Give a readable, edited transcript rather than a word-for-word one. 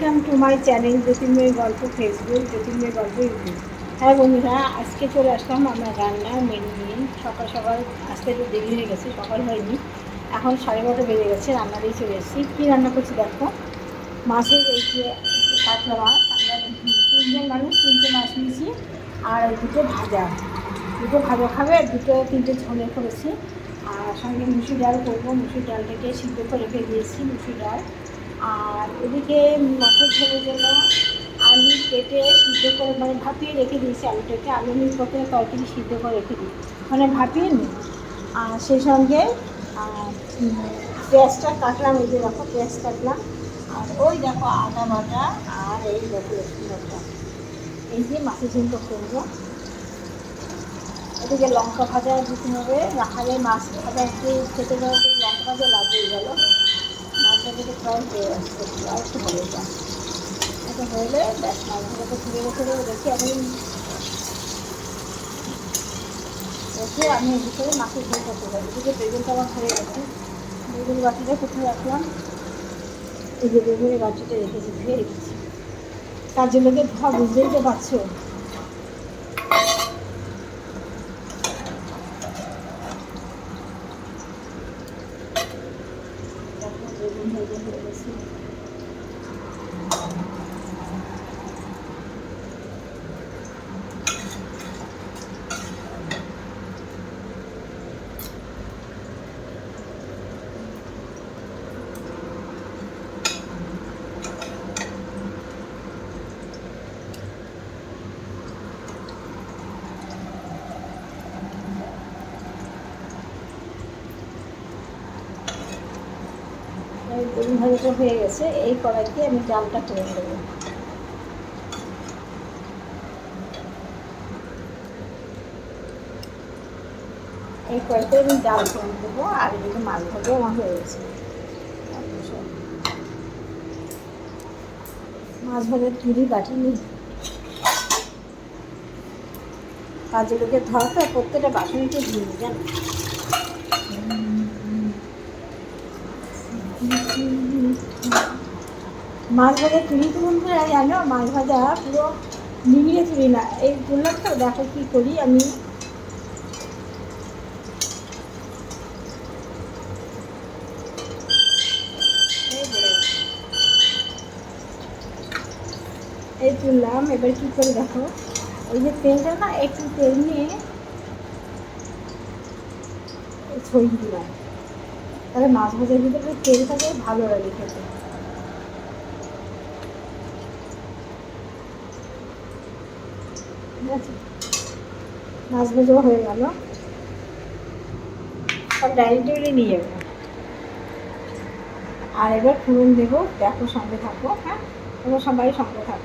Welcome to my channel জ্যোতির্ময় গল্প Facebook, জ্যোতির্ময় গল্প YouTube. হ্যাঁ বন্ধুরা, আজকে চলে আসলাম আমার রান্নার মেনু নিয়ে। সকাল সকাল আসতে একটু দেরি হয়ে গেছে, সকাল হয়নি, এখন 12:30 বেজে গেছে, রান্না দিয়ে চলে এসেছি। কী রান্না করছি দেখো, মাছের এই যে কাতলা মাছ, আমরা 3জন মানুষ 3টে মাছ নিয়েছি, আর দুটো ভাজা খাবে, আর 2-3টে ঝোলে করেছি। আর সঙ্গে মুসুর ডাল করবো, মুসুর ডালটাকে সিদ্ধ করে রেখে দিয়েছি, মুসুর ডাল। আর এদিকে মাছের ঝোলের জন্য আলু কেটে সিদ্ধ করে মানে ভাপিয়ে রেখে দিয়েছি, আলুটাকে আলু নিয়ে প্রথমে তরকারি সিদ্ধ করে রেখে দিই, মানে ভাপিয়ে নিই। আর সেই সঙ্গে পেঁয়াজটা কাটলাম, এই যে দেখো পেঁয়াজ কাটলাম, আর ওই দেখো আদা বাটা, আর এই দেখো রসুন বাটা। এই যে মাছের ঝোলটা করবো। এদিকে লঙ্কা ভাজা দিতে হবে, রাখালে মাছ ভাজা একটু খেতে গেলে লঙ্কা ভাজা লাগিয়ে গেল। মাছ ভাজাটা প্রায় হয়ে আসছে, আর একটু হবে, এটা হলে ব্যাস মাছ ভাজাটা তুলে রেখে দেবো। দেখি আমি রেখে আমি এর ভিতরে মাছের ঝোল করতে পারি। এদিকে বেগুনটা আমার হয়ে গেছে, বেগুন বাটিটা কোথায় রাখলাম, এই যে বেগুনের বাটিটা রেখেছি, ধুয়ে রেখেছি। তার জন্য ধোয়া, বুঝতেই তো পারছো। বেগুন ভেজে হয়ে গেছে। বেগুন ভাজাটা হয়ে গেছে, এই কড়াইতে আমি ডালটা করে দেবো। এই কড়াইতে আমি ডাল করে দেবো, আর এদিকে মাছ ভাজা আমার হয়ে গেছে। মাছ ভাজার তুলি বাটি নিই, কাজে লোকের ধরা তো, প্রত্যেকটা বাসনকে দিয়ে নিই জানো। মাছ ভাজা তুলি তো বন্ধুরা জানো, মাছ ভাজা পুরো নিভিয়ে তুলি না, এই তুললাম তো, দেখো কী করি আমি। এই তুললাম, এবার কী করে দেখো, এই যে তেলটা না, একটু তেল নিয়ে ছড়িয়ে দিলাম, তাহলে মাছ ভাজার ভিতরে তেলটাকে ভালো লাগে খেতে। ঠিক আছে, মাছ ভাজাও হয়ে গেল, সব ডাইনিং টেবিলে নিয়ে যাবো। আর এবার ফোড়ন দেবো, দেখো সঙ্গে থাকো। হ্যাঁ, তোমরা সবাই সঙ্গে থাকো।